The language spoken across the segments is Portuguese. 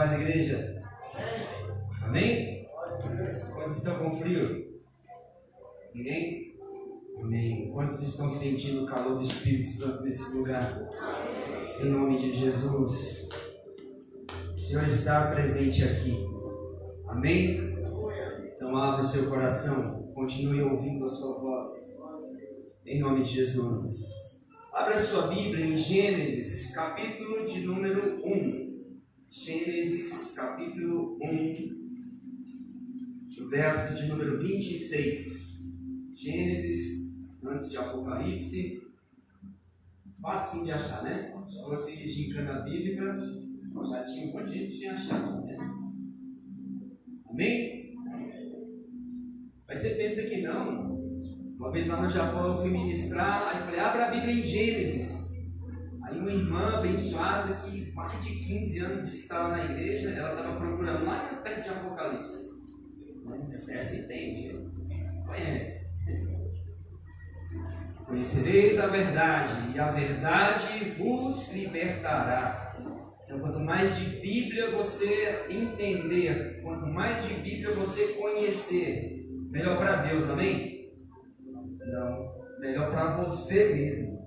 paz, igreja? Amém? Quantos estão com frio? Ninguém? Amém. Quantos estão sentindo o calor do Espírito Santo nesse lugar? Em nome de Jesus. O Senhor está presente aqui. Amém? Então abra o seu coração. Continue ouvindo a sua voz. Em nome de Jesus. Abra sua Bíblia em Gênesis, capítulo de número 1. Gênesis, capítulo 1. O verso de número 26. Gênesis, antes de Apocalipse. Fácil de achar, né? Se fosse gincana bíblica, já tinha um monte de gente que tinha achado, né? Amém? Mas você pensa que não. Uma vez lá no Japão eu fui ministrar, aí eu falei, abra a Bíblia em Gênesis. Aí uma irmã abençoada que mais de 15 anos disse que estava na igreja, ela estava procurando lá perto de Apocalipse. Essa entende, conhece. Conhecereis a verdade, e a verdade vos libertará. Então, quanto mais de Bíblia você entender, quanto mais de Bíblia você conhecer, melhor para Deus, amém? Não, melhor para você mesmo.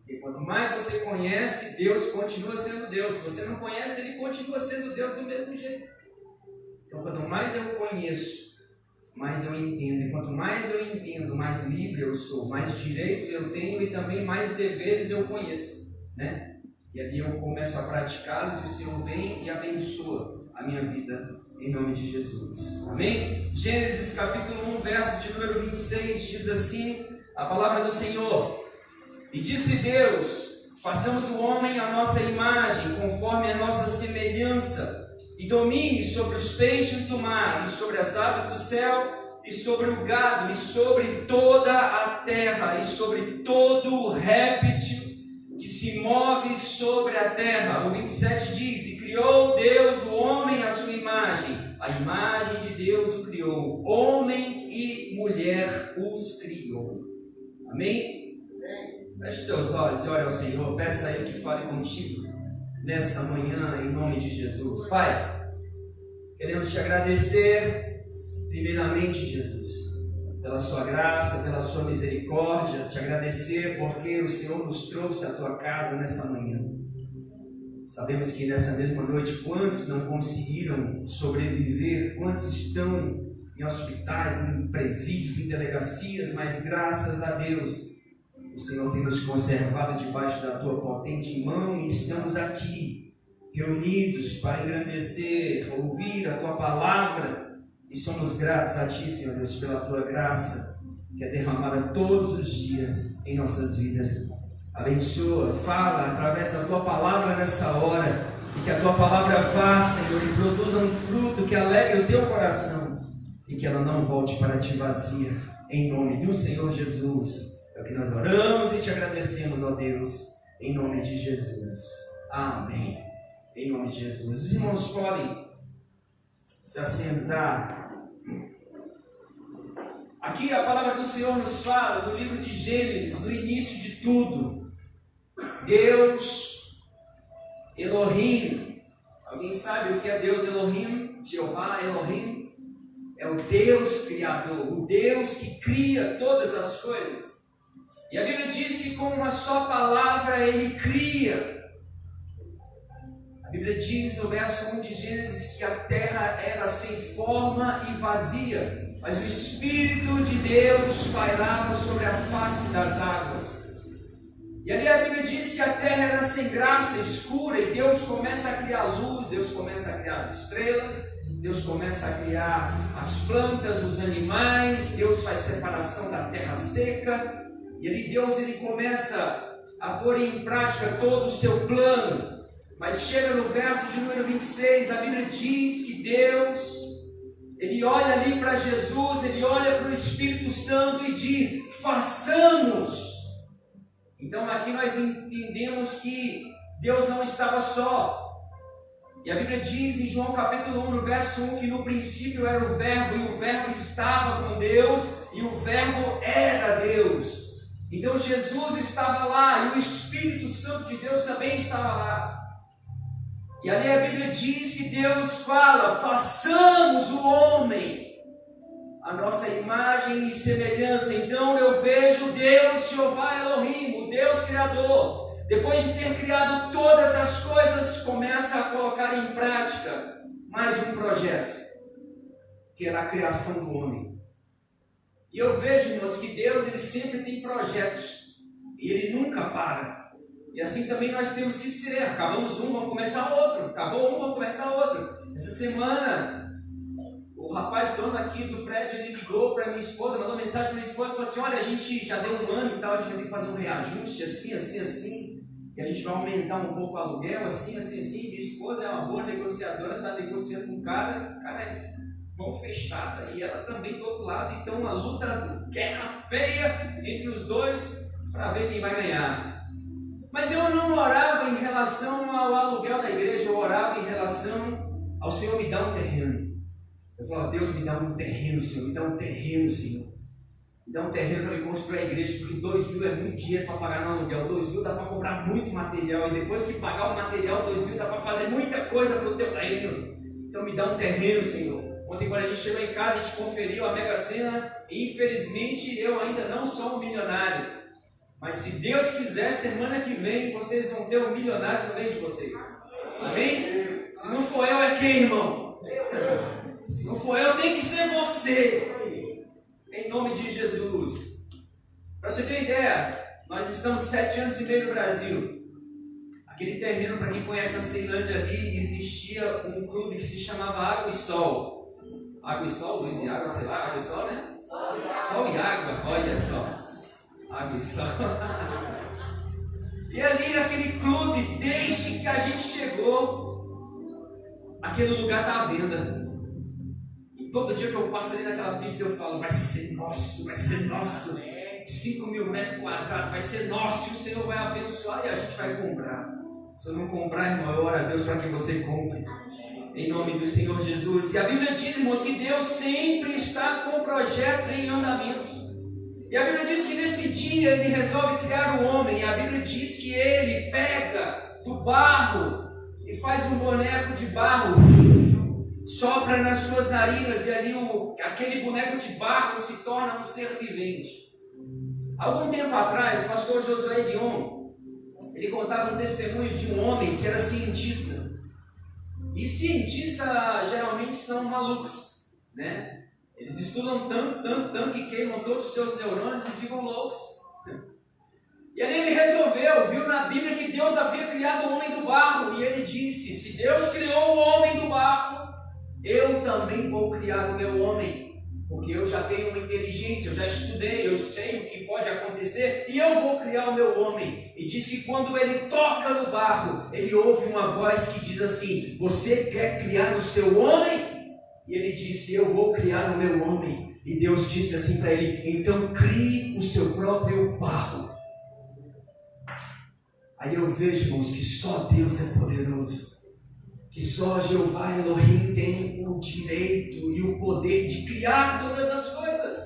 E quanto mais você conhece, Deus continua sendo Deus. Se você não conhece, Ele continua sendo Deus do mesmo jeito. Então, quanto mais eu conheço, mais eu entendo. E quanto mais eu entendo, mais livre eu sou, mais direitos eu tenho e também mais deveres eu conheço, né? E ali eu começo a praticá-los e o Senhor vem e abençoa a minha vida em nome de Jesus. Amém? Gênesis capítulo 1, verso de número 26 diz assim, a palavra do Senhor. E disse Deus, façamos o homem à nossa imagem, conforme a nossa semelhança, e domine sobre os peixes do mar, e sobre as aves do céu, e sobre o gado, e sobre toda a terra, e sobre todo o réptil que se move sobre a terra. O 27 diz, e criou Deus o homem à sua imagem, a imagem de Deus o criou, homem e mulher os criou. Amém? Feche seus olhos e ore ao Senhor, peça a Ele que fale contigo nesta manhã, em nome de Jesus. Pai, queremos te agradecer, primeiramente, Jesus, pela sua graça, pela sua misericórdia, te agradecer porque o Senhor nos trouxe à tua casa nessa manhã. Sabemos que nessa mesma noite, quantos não conseguiram sobreviver, quantos estão em hospitais, em presídios, em delegacias, mas graças a Deus, o Senhor tem nos conservado debaixo da tua potente mão e estamos aqui, reunidos para engrandecer, ouvir a tua palavra e somos gratos a ti, Senhor Deus, pela tua graça que é derramada todos os dias em nossas vidas. Abençoa, fala através da tua palavra nessa hora e que a tua palavra vá, Senhor, e produza um fruto que alegre o teu coração e que ela não volte para ti vazia, em nome do Senhor Jesus. É o que nós oramos e te agradecemos, ó Deus, em nome de Jesus. Amém. Em nome de Jesus. Os irmãos podem se assentar. Aqui a palavra do Senhor nos fala, no livro de Gênesis, no início de tudo. Deus, Elohim. Alguém sabe o que é Deus Elohim? Jeová Elohim? É o Deus Criador, o Deus que cria todas as coisas. E a Bíblia diz que com uma só palavra Ele cria. A Bíblia diz no verso 1 de Gênesis que a terra era sem forma e vazia, mas o Espírito de Deus pairava sobre a face das águas. E ali a Bíblia diz que a terra era sem graça, escura, e Deus começa a criar luz, Deus começa a criar as estrelas, Deus começa a criar as plantas, os animais, Deus faz separação da terra seca. E ali Deus ele começa a pôr em prática todo o seu plano. Mas chega no verso de número 26, a Bíblia diz que Deus, Ele olha ali para Jesus, Ele olha para o Espírito Santo e diz, façamos. Então aqui nós entendemos que Deus não estava só. E a Bíblia diz em João capítulo 1, no verso 1, que no princípio era o Verbo, e o Verbo estava com Deus, e o Verbo era Deus. Então Jesus estava lá, e o Espírito Santo de Deus também estava lá. E ali a Bíblia diz que Deus fala: façamos o homem a nossa imagem e semelhança. Então eu vejo Deus, Jeová Elohim, o Deus Criador, depois de ter criado todas as coisas, começa a colocar em prática mais um projeto, que era a criação do homem. E eu vejo, irmãos, que Deus ele sempre tem projetos e Ele nunca para. E assim também nós temos que ser. Acabamos um, vamos começar outro. Acabou um, vamos começar outro. Essa semana, o rapaz falando aqui do prédio, ele ligou para minha esposa, mandou mensagem para minha esposa e falou assim: olha, a gente já deu um ano e tal, a gente vai ter que fazer um reajuste assim, assim, assim. E a gente vai aumentar um pouco o aluguel, assim, assim, assim. Minha esposa é uma boa negociadora, está negociando com o cara é mão fechada, e ela também do outro lado. Então uma luta, guerra feia entre os dois para ver quem vai ganhar. Mas eu não orava em relação ao aluguel da igreja, eu orava em relação ao Senhor me dar um terreno. Eu falava: Deus, me dá um terreno, Senhor, me dá um terreno, Senhor. Me dá um terreno para me construir a igreja, porque 2.000 é muito dinheiro para pagar no aluguel. 2.000 dá para comprar muito material, e depois que pagar o material, 2.000 dá para fazer muita coisa para o teu reino. Então me dá um terreno, Senhor. Ontem, quando a gente chegou em casa, a gente conferiu a Mega Sena, e infelizmente eu ainda não sou um milionário. Mas se Deus quiser, semana que vem vocês vão ter um milionário no meio de vocês. Amém? Se não for eu, é quem, irmão? Se não for eu, tem que ser você. Em nome de Jesus. Para você ter ideia, nós estamos 7 anos e meio no Brasil. Aquele terreno, para quem conhece a Ceilândia ali, existia um clube que se chamava Água e Sol. Água e Sol, luz e água, sei lá, água e sol, né? Sol e água, olha só. Água e sol. E ali naquele clube, desde que a gente chegou, aquele lugar está à venda. E todo dia que eu passo ali naquela pista, eu falo: vai ser nosso, vai ser nosso. 5.000 metros quadrados, vai ser nosso. E o Senhor vai abençoar e a gente vai comprar. Se eu não comprar, irmão, eu oro a Deus para que você compre. Em nome do Senhor Jesus. E a Bíblia diz, irmãos, que Deus sempre está com projetos em andamento. E a Bíblia diz que nesse dia Ele resolve criar o homem. E a Bíblia diz que Ele pega do barro e faz um boneco de barro, sopra nas suas narinas, e ali aquele boneco de barro se torna um ser vivente. Algum tempo atrás, o pastor Josué Dion, ele contava um testemunho de um homem que era cientista. E cientistas geralmente são malucos, né? Eles estudam tanto que queimam todos os seus neurônios e ficam loucos. E ali ele resolveu, viu na Bíblia que Deus havia criado o homem do barro. E ele disse: se Deus criou o homem do barro, eu também vou criar o meu homem. Porque eu já tenho uma inteligência, eu já estudei, eu sei o que pode acontecer, e eu vou criar o meu homem. E diz que quando ele toca no barro, ele ouve uma voz que diz assim: você quer criar o seu homem? E ele disse: eu vou criar o meu homem. E Deus disse assim para ele: então crie o seu próprio barro. Aí eu vejo, irmãos, que só Deus é poderoso. Que só Jeová Elohim tem o direito e o poder de criar todas as coisas.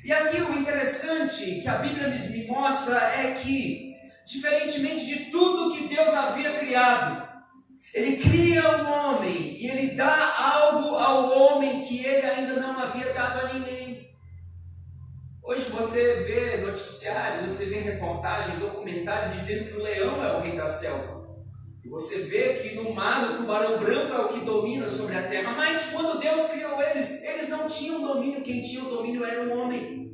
E aqui o interessante que a Bíblia me mostra é que, diferentemente de tudo que Deus havia criado, Ele cria o homem e Ele dá algo ao homem que Ele ainda não havia dado a ninguém. Hoje você vê noticiários, você vê reportagem, documentário dizendo que o leão é o rei da selva. E você vê que no mar o tubarão branco é o que domina sobre a terra. Mas quando Deus criou eles não tinham domínio. Quem tinha o domínio era o homem.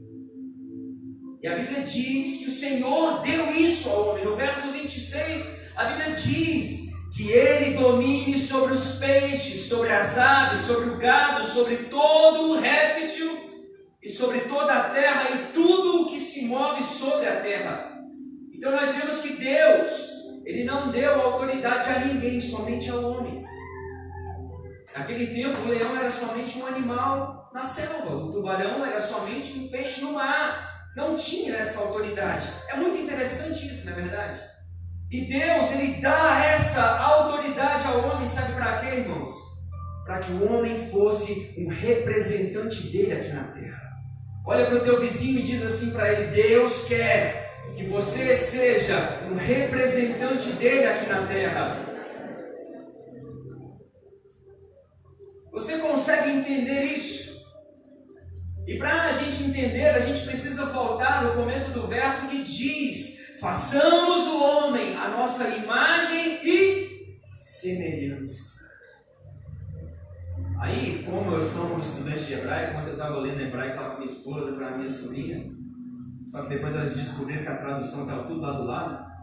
E a Bíblia diz que o Senhor deu isso ao homem. No verso 26, a Bíblia diz que Ele domine sobre os peixes, sobre as aves, sobre o gado, sobre todo o réptil e sobre toda a terra e tudo o que se move sobre a terra. Então nós vemos que Deus, Ele não deu autoridade a ninguém, somente ao homem. Naquele tempo, o leão era somente um animal na selva. O tubarão era somente um peixe no mar. Não tinha essa autoridade. É muito interessante isso, não é verdade? E Deus, Ele dá essa autoridade ao homem, sabe para quê, irmãos? Para que o homem fosse um representante dele aqui na terra. Olha para o teu vizinho e diz assim para ele: Deus quer que você seja um representante dele aqui na terra. entender isso. E para a gente entender, a gente precisa voltar no começo do verso que diz: façamos o homem a nossa imagem e semelhança. Aí, como eu sou um estudante de hebraico, quando eu estava lendo hebraico, estava com minha esposa, para minha sobrinha, só que depois elas descobriram que a tradução estava tudo lá do lado.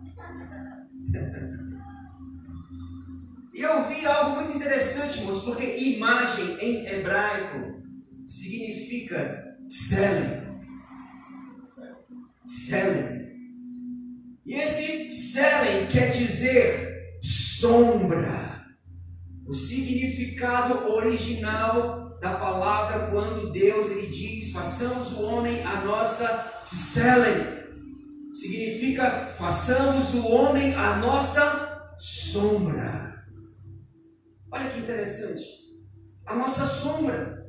E eu vi algo muito interessante, moço, porque imagem em hebraico significa tselem. Tselem. E esse tselem quer dizer sombra. O significado original da palavra quando Deus ele diz: façamos o homem a nossa tselem, significa façamos o homem a nossa sombra. Olha que interessante, a nossa sombra.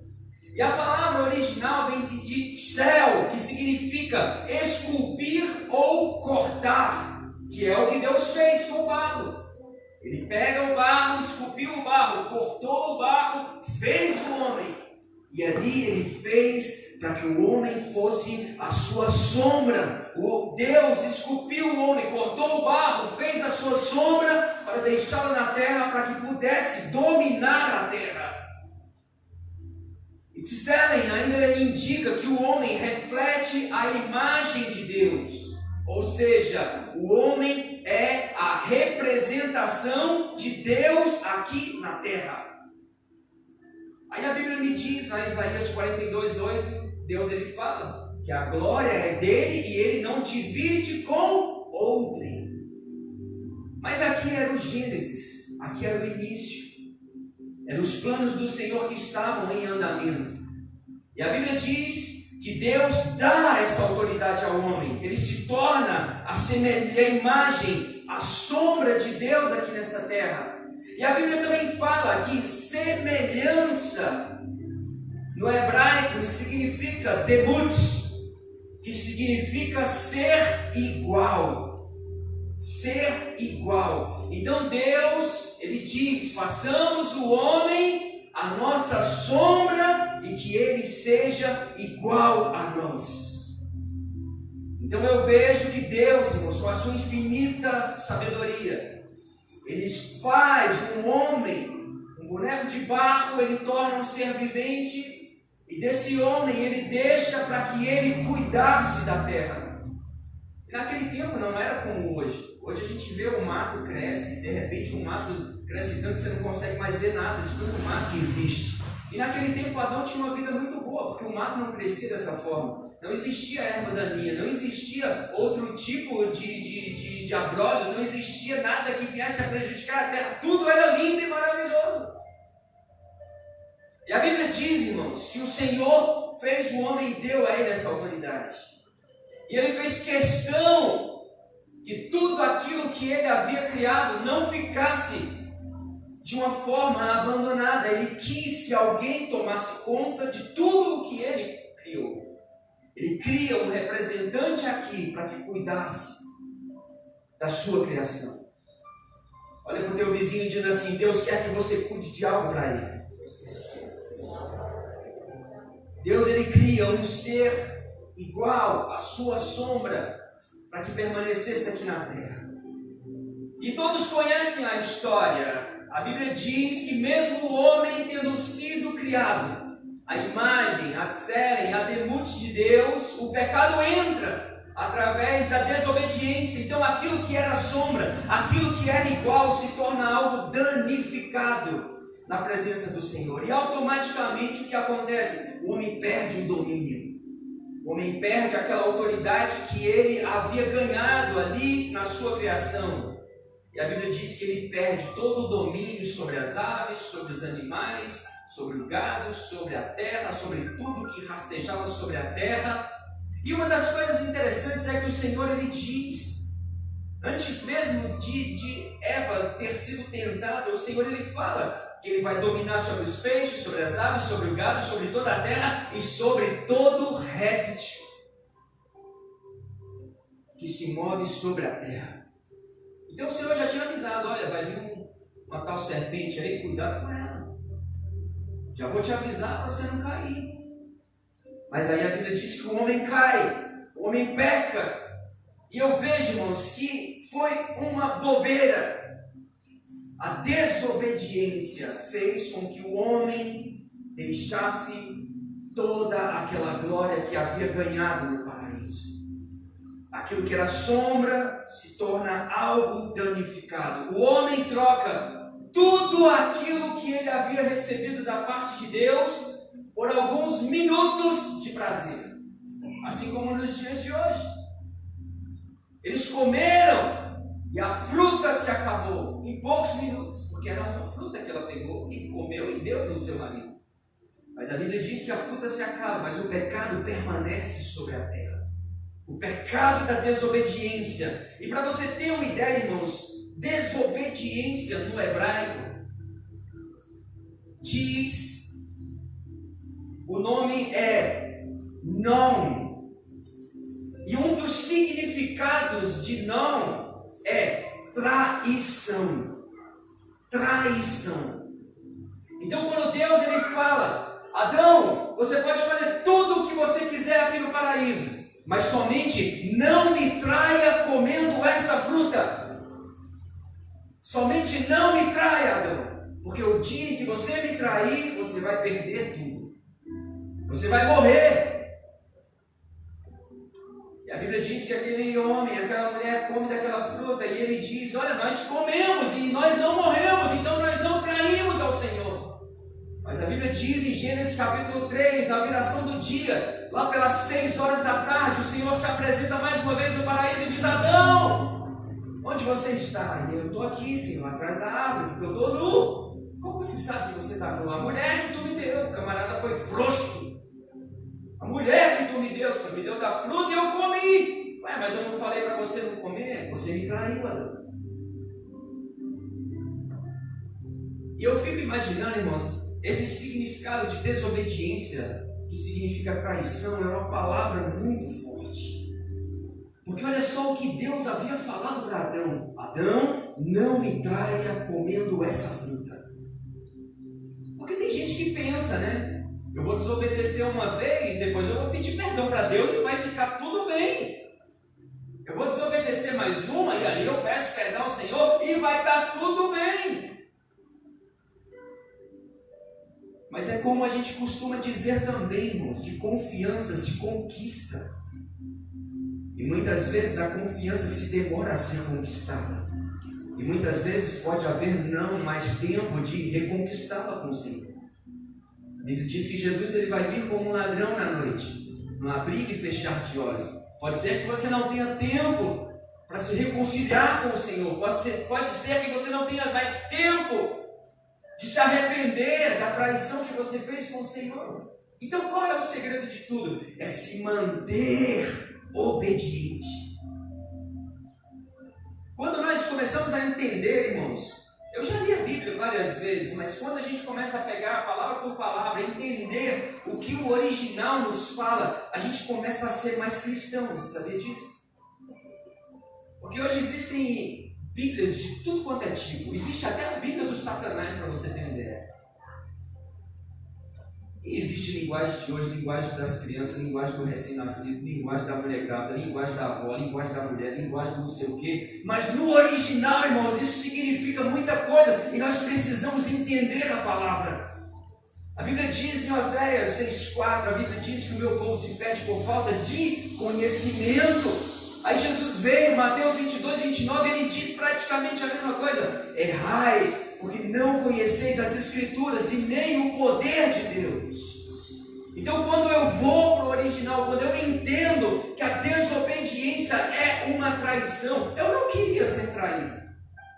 E a palavra original vem de tsel, que significa esculpir ou cortar, que é o que Deus fez com o barro. Ele pega o barro, esculpiu o barro, cortou o barro, fez o homem. E ali ele fez para que o homem fosse a sua sombra. O Deus esculpiu o homem, cortou o barro, fez a sua sombra para deixá-lo na terra, para que pudesse dominar a terra. E Tselem ainda indica que o homem reflete a imagem de Deus. Ou seja, o homem é a representação de Deus aqui na terra. Aí a Bíblia me diz, na Isaías 42:8, Deus ele fala que a glória é dele e ele não divide com outrem. Mas aqui era o Gênesis, aqui era o início. Eram os planos do Senhor que estavam em andamento. E a Bíblia diz que Deus dá essa autoridade ao homem. Ele se torna a imagem, a sombra de Deus aqui nessa terra. E a Bíblia também fala que semelhança, no hebraico, significa demut, que significa ser igual. Ser igual. Então Deus, ele diz: façamos o homem a nossa sombra e que ele seja igual a nós. Então eu vejo que Deus, irmãos, com a sua infinita sabedoria, ele faz um homem, um boneco de barro, ele torna um ser vivente, e desse homem ele deixa para que ele cuidasse da terra. E naquele tempo não era como hoje. Hoje a gente vê o mato cresce, de repente o mato cresce tanto que você não consegue mais ver nada de tanto mato que existe. E naquele tempo Adão tinha uma vida muito boa, porque o mato não crescia dessa forma. Não existia erva daninha, não existia outro tipo de abrolhos, não existia nada que viesse a prejudicar a terra. Tudo era lindo e maravilhoso. E a Bíblia diz, irmãos, que o Senhor fez o homem e deu a ele essa autoridade. E ele fez questão que tudo aquilo que ele havia criado não ficasse de uma forma abandonada. Ele quis que alguém tomasse conta de tudo o que ele criou. Ele cria um representante aqui para que cuidasse da sua criação. Olha para o teu vizinho dizendo assim: Deus quer que você cuide de algo para ele. Deus ele cria um ser igual à sua sombra para que permanecesse aqui na terra. E todos conhecem a história. A Bíblia diz que mesmo o homem tendo sido criado, a imagem, a tselem, a demut de Deus, o pecado entra através da desobediência. Então aquilo que era sombra, aquilo que era igual, se torna algo danificado na presença do Senhor. E automaticamente o que acontece? O homem perde o domínio. O homem perde aquela autoridade que ele havia ganhado ali na sua criação. E a Bíblia diz que ele perde todo o domínio sobre as aves, sobre os animais, sobre o gado, sobre a terra, sobre tudo que rastejava sobre a terra. E uma das coisas interessantes é que o Senhor ele diz, antes mesmo de Eva ter sido tentada, o Senhor ele fala que ele vai dominar sobre os peixes, sobre as aves, sobre o gado, sobre toda a terra e sobre todo réptil que se move sobre a terra. Então o Senhor já tinha avisado: olha, vai vir uma tal serpente aí, cuidado com ela. Já vou te avisar para você não cair. Mas aí a Bíblia diz que o homem cai, o homem peca. E eu vejo, irmãos, que foi uma bobeira. A desobediência fez com que o homem deixasse toda aquela glória que havia ganhado no paraíso. Aquilo que era sombra se torna algo danificado. O homem troca tudo aquilo que ele havia recebido da parte de Deus por alguns minutos de prazer. Assim como nos dias de hoje. Eles comeram e a fruta se acabou em poucos minutos, porque era uma fruta que ela pegou e comeu e deu no seu marido. Mas a Bíblia diz que a fruta se acaba, mas o pecado permanece sobre a terra. O pecado da desobediência. E para você ter uma ideia, irmãos, desobediência no hebraico diz, o nome é não. E um dos significados de não é traição. Traição. Então quando Deus ele fala, Adão, você pode fazer tudo o que você quiser aqui no paraíso, mas somente não me traia comendo essa fruta. Somente não me traia, Adão, porque o dia em que você me trair, você vai perder tudo. Você vai morrer. E a Bíblia diz que aquele homem, aquela mulher come daquela fruta e ele diz, olha, nós comemos e nós não morremos, então nós não traímos ao Senhor. Mas a Bíblia diz em Gênesis capítulo 3, na viração do dia, lá pelas 6 horas da tarde, o Senhor se apresenta mais uma vez no paraíso e diz, Adão, onde você está? E eu estou aqui, Senhor, atrás da árvore, porque eu estou nu. Como você sabe que você está nu? A mulher que tu me deu, o camarada foi frouxo. A mulher que tu me deu, Senhor, me deu da fruta e eu comi. Ué, mas eu não falei para você não comer? Você me traiu, Adão. E eu fico imaginando, irmãos, esse significado de desobediência, que significa traição, é uma palavra muito forte. Porque olha só o que Deus havia falado para Adão. Adão, não me traia comendo essa fruta. Porque tem gente que pensa, né? Eu vou desobedecer uma vez, depois eu vou pedir perdão para Deus e vai ficar tudo bem. Eu vou desobedecer mais uma e ali eu peço perdão ao Senhor e vai estar tudo bem. Mas é como a gente costuma dizer também, irmãos, que confiança se conquista. E muitas vezes a confiança se demora a ser conquistada. E muitas vezes pode haver não mais tempo de reconquistá-la com o Senhor. A Bíblia diz que Jesus ele vai vir como um ladrão na noite, num abrir e fechar de olhos. Pode ser que você não tenha tempo para se reconciliar com o Senhor. Pode ser que você não tenha mais tempo de se arrepender da traição que você fez com o Senhor. Então qual é o segredo de tudo? É se manter obediente. Quando nós começamos a entender, irmãos, eu já li a Bíblia várias vezes, mas quando a gente começa a pegar palavra por palavra, entender o que o original nos fala, a gente começa a ser mais cristão. Você sabia disso? Porque hoje existem Bíblias de tudo quanto é tipo. Existe até a Bíblia do Satanás, para você ter uma ideia. E existe linguagem de hoje, linguagem das crianças, linguagem do recém-nascido, linguagem da mulher grávida, linguagem da avó, linguagem da mulher, linguagem do não sei o quê. Mas no original, irmãos, isso significa muita coisa e nós precisamos entender a palavra. A Bíblia diz em Oséias 6,4, a Bíblia diz que o meu povo se perde por falta de conhecimento. Aí Jesus veio, Mateus 22, 29, ele diz praticamente a mesma coisa. Errais, porque não conheceis as Escrituras e nem o poder de Deus. Então quando eu vou para o original, quando eu entendo que a desobediência é uma traição, eu não queria ser traído.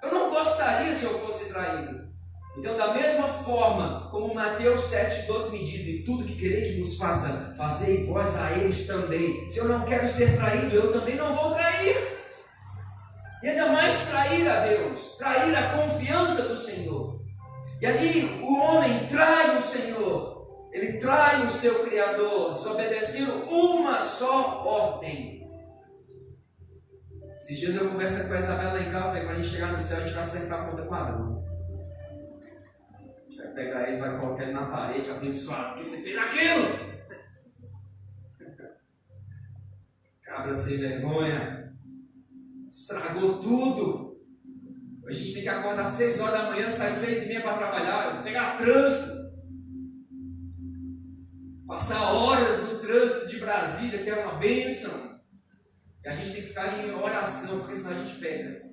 Eu não gostaria se eu fosse traído. Então da mesma forma como Mateus 7,12 me diz, e tudo que querer que vos faça, fazei vós a eles também. Se eu não quero ser traído, eu também não vou trair. E ainda mais trair a Deus, trair a confiança do Senhor. E ali o homem trai o Senhor, ele trai o seu Criador, desobedecendo uma só ordem. Esses dias eu converso com a Isabela lá em casa, quando a gente chegar no céu, a gente vai acertar a conta com Adão. vai pegar ele, vai colocar ele na parede, abençoado, porque você fez aquilo. Cabra sem vergonha, estragou tudo. A gente tem que acordar às 6 horas da manhã, sair 6h30 para trabalhar, pegar trânsito, passar horas no trânsito de Brasília, que é uma bênção. E a gente tem que ficar em oração, porque senão a gente pega.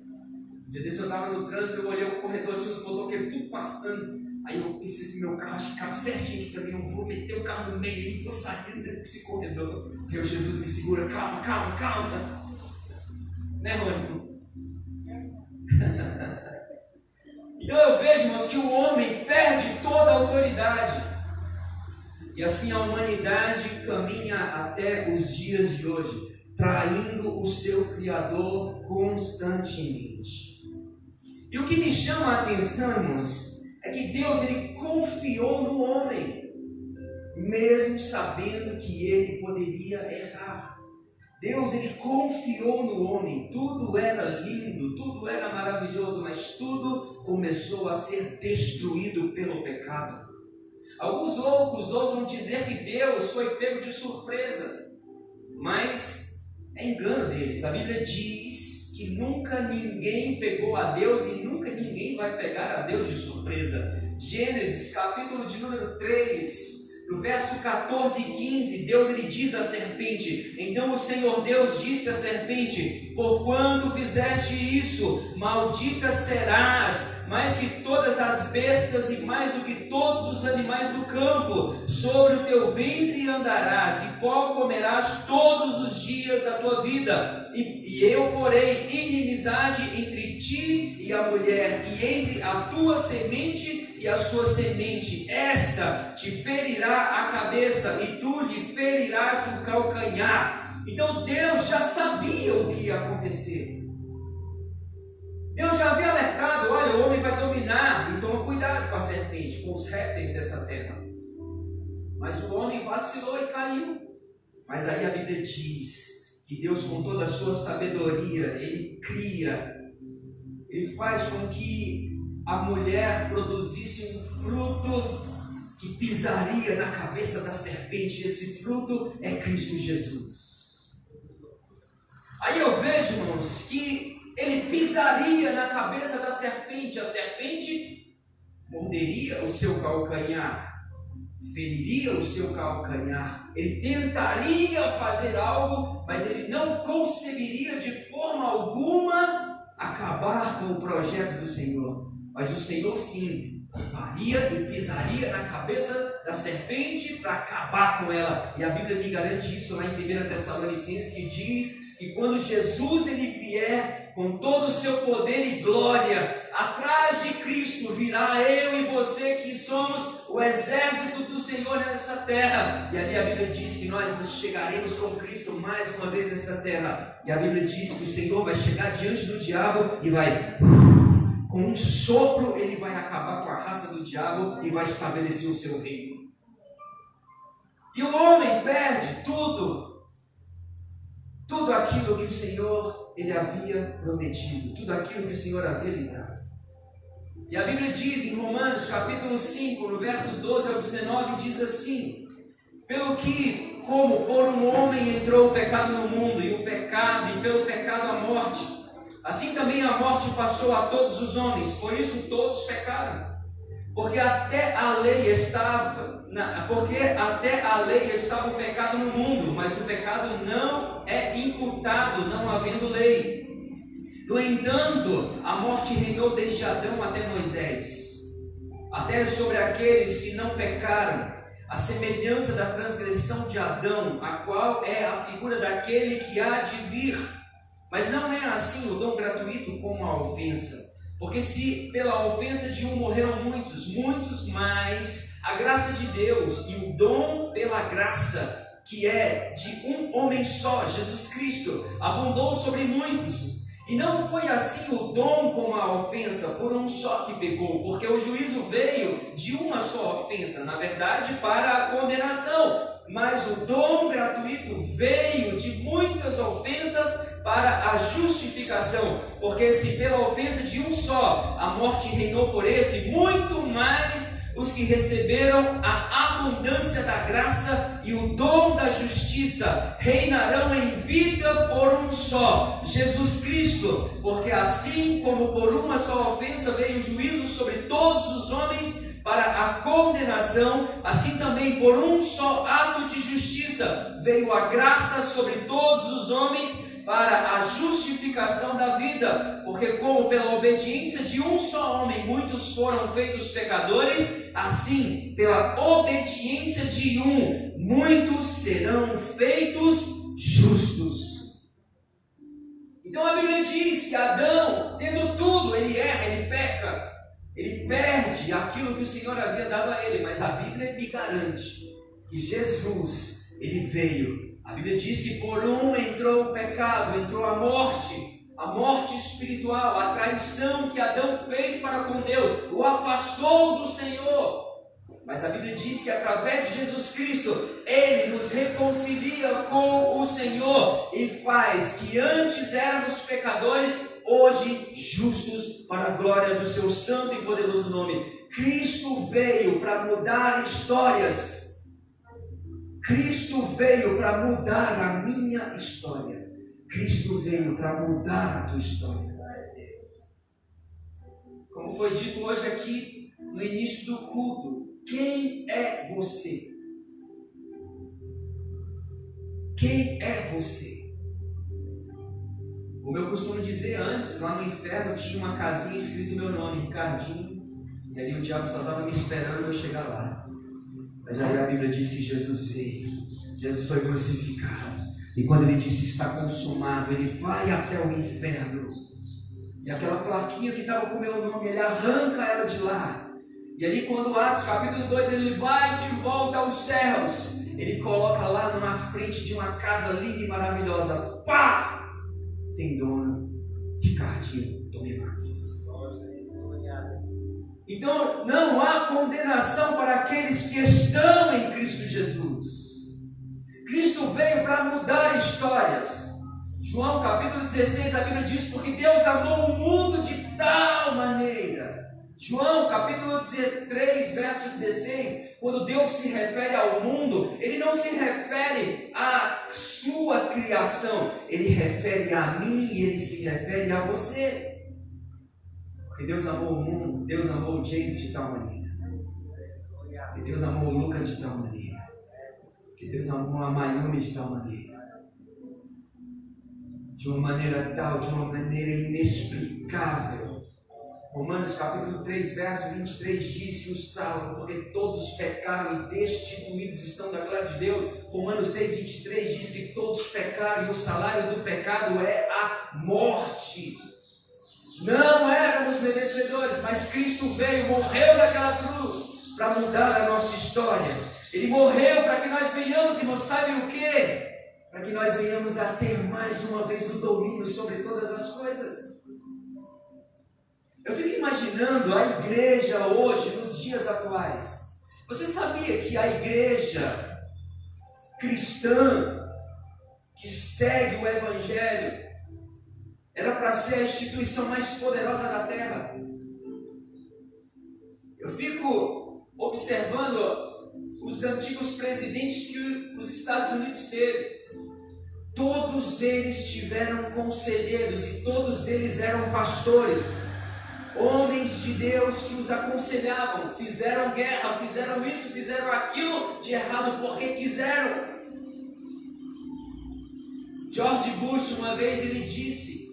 Um dia desse eu estava no trânsito, eu olhei o corredor assim, os motoqueiros tudo passando. Aí eu pensei assim, meu carro acho que cabe certinho aqui também, eu vou meter o carro no meio e vou sair desse corredor. E o Jesus me segura, calma, calma, calma. Né, Rony? Então eu vejo, irmãos, que o homem perde toda a autoridade. E assim a humanidade caminha até os dias de hoje, traindo o seu Criador constantemente. E o que me chama a atenção, irmãos, é que Deus ele confiou no homem, mesmo sabendo que ele poderia errar. Deus ele confiou no homem, tudo era lindo, tudo era maravilhoso, mas tudo começou a ser destruído pelo pecado. Alguns loucos ousam dizer que Deus foi pego de surpresa, mas é engano deles. A Bíblia diz que nunca ninguém pegou a Deus e nunca ninguém vai pegar a Deus de surpresa. Gênesis, capítulo de número 3, no verso 14 e 15, Deus ele diz à serpente: então o Senhor Deus disse à serpente: porquanto fizeste isso, maldita serás, mais que todas as bestas e mais do que todos os animais do campo. Sobre o teu ventre andarás, e pó comerás todos os dias da tua vida. E eu porei inimizade entre ti e a mulher, e entre a tua semente e a sua semente. Esta te ferirá a cabeça, e tu lhe ferirás o calcanhar. Então Deus já sabia o que ia acontecer. Deus já havia alertado: olha, o homem vai dominar, e toma cuidado com a serpente, com os répteis dessa terra. Mas o homem vacilou e caiu. Mas aí a Bíblia diz que Deus, com toda a sua sabedoria, ele cria, ele faz com que a mulher produzisse um fruto que pisaria na cabeça da serpente. Esse fruto é Cristo Jesus. Aí eu vejo, irmãos, que ele pisaria na cabeça da serpente, a serpente morderia o seu calcanhar, feriria o seu calcanhar, ele tentaria fazer algo, mas ele não conseguiria de forma alguma acabar com o projeto do Senhor. Mas o Senhor sim, faria e pisaria na cabeça da serpente para acabar com ela. E a Bíblia me garante isso lá em 1 Tessalonicenses, que diz que quando Jesus ele vier com todo o seu poder e glória, atrás de Cristo virá eu e você, que somos o exército do Senhor nessa terra. E ali a Bíblia diz que nós nos chegaremos com Cristo mais uma vez nessa terra. E a Bíblia diz que o Senhor vai chegar diante do diabo e vai, com um sopro, ele vai acabar com a raça do diabo e vai estabelecer o seu reino. E o homem perde tudo aquilo que o Senhor ele havia prometido, tudo aquilo que o Senhor havia lhe dado. E a Bíblia diz em Romanos capítulo 5, no verso 12 ao 19, diz assim: pelo que, como por um homem entrou o pecado no mundo, e pelo pecado a morte, assim também a morte passou a todos os homens, por isso todos pecaram. Porque até a lei estava o pecado no mundo, mas o pecado não é imputado, não havendo lei. No entanto, a morte reinou desde Adão até Moisés, até sobre aqueles que não pecaram, a semelhança da transgressão de Adão, a qual é a figura daquele que há de vir. Mas não é assim o dom gratuito como a ofensa. Porque se pela ofensa de um morreram muitos, muitos mais a graça de Deus e o dom pela graça, que é de um homem só, Jesus Cristo, abundou sobre muitos. E não foi assim o dom como a ofensa, por um só que pecou, porque o juízo veio de uma só ofensa, na verdade para a condenação. Mas o dom gratuito veio de muitas ofensas para a justificação, porque se pela ofensa de um só a morte reinou por esse, muito mais os que receberam a abundância da graça e o dom da justiça reinarão em vida por um só, Jesus Cristo, porque assim como por uma só ofensa veio o juízo sobre todos os homens para a condenação, assim também por um só ato de justiça veio a graça sobre todos os homens para a justificação da vida, porque como pela obediência de um só homem muitos foram feitos pecadores, assim pela obediência de um muitos serão feitos justos. Então a Bíblia diz que Adão, tendo tudo, ele erra, ele peca, ele perde aquilo que o Senhor havia dado a ele, mas a Bíblia me garante que Jesus, ele veio. A Bíblia diz que por um entrou o pecado, entrou a morte espiritual, a traição que Adão fez para com Deus, o afastou do Senhor. Mas a Bíblia diz que através de Jesus Cristo, Ele nos reconcilia com o Senhor e faz que antes éramos pecadores, hoje justos para a glória do seu santo e poderoso nome. Cristo veio para mudar histórias. Cristo veio para mudar a minha história. Cristo veio para mudar a tua história. Como foi dito hoje aqui no início do culto, quem é você? Quem é você? Como eu costumo dizer antes, lá no inferno tinha uma casinha escrito meu nome, Ricardinho, e ali o diabo só estava me esperando eu chegar lá. Mas aí a Bíblia diz que Jesus veio, Jesus foi crucificado, e quando ele disse está consumado, ele vai até o inferno, e aquela plaquinha que estava com o meu nome, ele arranca ela de lá, e ali quando Atos capítulo 2, ele vai de volta aos céus, ele coloca lá numa frente de uma casa linda e maravilhosa, pá! Tem dono, Ricardinho Tomemax. Então, não há condenação para aqueles que estão em Cristo Jesus. Cristo veio para mudar histórias. João capítulo 16, a Bíblia diz, porque Deus amou o mundo de tal maneira. João capítulo 3, verso 16, quando Deus se refere ao mundo, Ele não se refere à sua criação, Ele refere a mim e Ele se refere a você. Porque Deus amou o mundo, Deus amou o James de tal maneira, que Deus amou o Lucas de tal maneira, que Deus amou a Mayumi de tal maneira, de uma maneira tal, de uma maneira inexplicável. Romanos capítulo 3, verso 23 diz que o salvo, porque todos pecaram e destituídos estão da glória de Deus. Romanos 6, 23 diz que todos pecaram e o salário do pecado é a morte. Não éramos merecedores, mas Cristo veio, morreu naquela cruz para mudar a nossa história. Ele morreu para que nós venhamos, e não sabem o quê? Para que nós venhamos a ter mais uma vez o domínio sobre todas as coisas. Eu fico imaginando a igreja hoje, nos dias atuais. Você sabia que a igreja cristã que segue o Evangelho era para ser a instituição mais poderosa da terra? Eu fico observando os antigos presidentes que os Estados Unidos teve. Todos eles tiveram conselheiros e todos eles eram pastores, homens de Deus que os aconselhavam, fizeram guerra, fizeram isso, fizeram aquilo de errado porque quiseram. George Bush, uma vez, ele disse,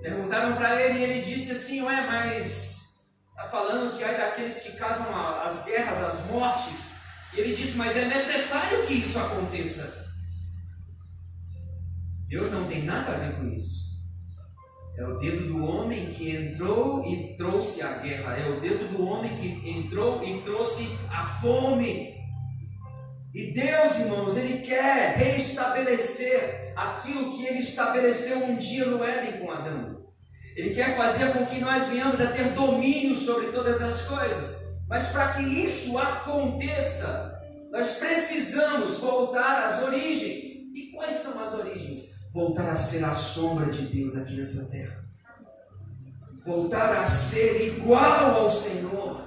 perguntaram para ele e ele disse assim, ué, mas está falando que aí daqueles que causam as guerras, as mortes, e ele disse, mas é necessário que isso aconteça. Deus não tem nada a ver com isso. É o dedo do homem que entrou e trouxe a guerra. É o dedo do homem que entrou e trouxe a fome. E Deus, irmãos, Ele quer reestabelecer aquilo que Ele estabeleceu um dia no Éden com Adão. Ele quer fazer com que nós venhamos a ter domínio sobre todas as coisas. Mas para que isso aconteça, nós precisamos voltar às origens. E quais são as origens? Voltar a ser a sombra de Deus aqui nessa terra. voltar a ser igual ao Senhor,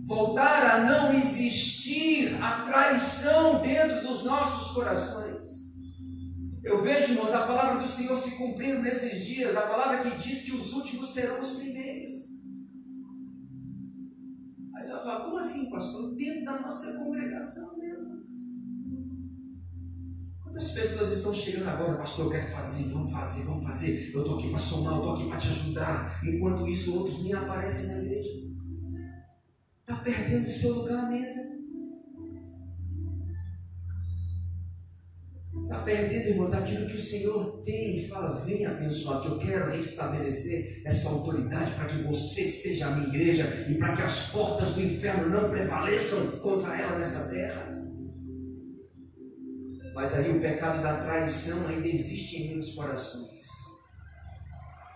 voltar a não existir a traição dentro dos nossos corações. Eu vejo, irmãos, a palavra do Senhor se cumprindo nesses dias, a palavra que diz que os últimos serão os primeiros. Aí você vai falar, como assim, pastor? Dentro da nossa congregação mesmo. Quantas pessoas estão chegando agora, pastor, eu quero fazer, vamos fazer, eu estou aqui para somar, eu estou aqui para te ajudar. Enquanto isso, outros nem aparecem na igreja. Está perdendo o seu lugar à mesa. Está perdendo, irmãos, aquilo que o Senhor tem e fala, venha abençoar, que eu quero restabelecer essa autoridade para que você seja a minha igreja e para que as portas do inferno não prevaleçam contra ela nessa terra. Mas aí o pecado da traição ainda existe em muitos corações.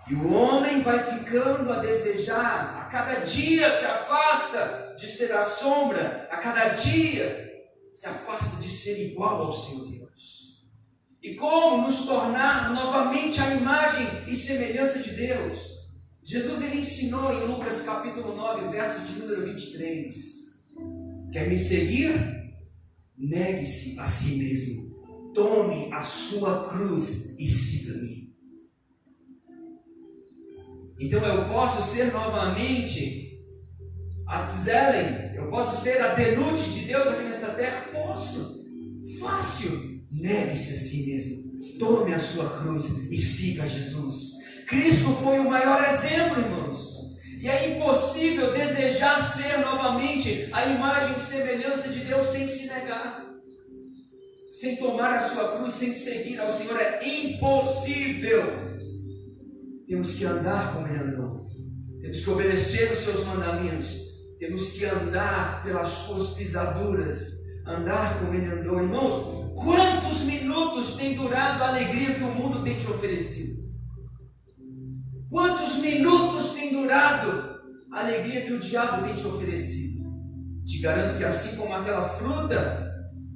E o homem vai ficando a desejar, a cada dia se afasta de ser a sombra, a cada dia se afasta de ser igual ao Senhor Deus. E como nos tornar novamente a imagem e semelhança de Deus? Jesus ele ensinou em Lucas capítulo 9, verso de número 23. Quer me seguir? Negue-se a si mesmo. Tome a sua cruz e siga-me. Então eu posso ser novamente a Tzelen, eu posso ser a Denute de Deus aqui nessa terra? Posso. Fácil. Negue-se a si mesmo. Tome a sua cruz e siga Jesus. Cristo foi o maior exemplo, irmãos. E é impossível desejar ser novamente a imagem e semelhança de Deus sem se negar. Sem tomar a sua cruz, sem seguir ao Senhor, é impossível. Temos que andar como Ele andou. Temos que obedecer os seus mandamentos. Temos que andar pelas suas pisaduras. Andar como Ele andou. Irmãos, quantos minutos tem durado a alegria que o mundo tem te oferecido? Quantos minutos tem durado a alegria que o diabo tem te oferecido? Te garanto que assim como aquela fruta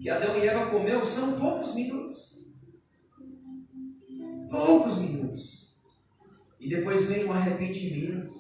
que Adão e Eva comeu, são poucos minutos. Poucos minutos. E depois vem o arrependimento.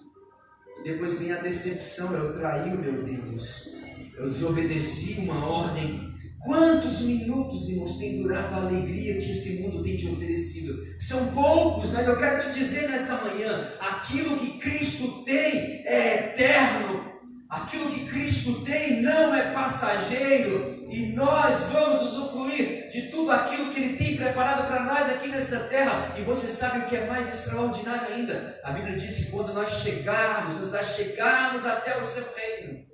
E depois vem a decepção. Eu traí o meu Deus. Eu desobedeci uma ordem. Quantos minutos, irmãos, tem durado a alegria que esse mundo tem te oferecido? São poucos, mas eu quero te dizer nessa manhã, aquilo que Cristo tem é eterno. Aquilo que Cristo tem não é passageiro. E nós vamos usufruir de tudo aquilo que Ele tem preparado para nós aqui nessa terra. E você sabe o que é mais extraordinário ainda? A Bíblia diz que quando nós chegarmos, nos achegarmos até o seu reino,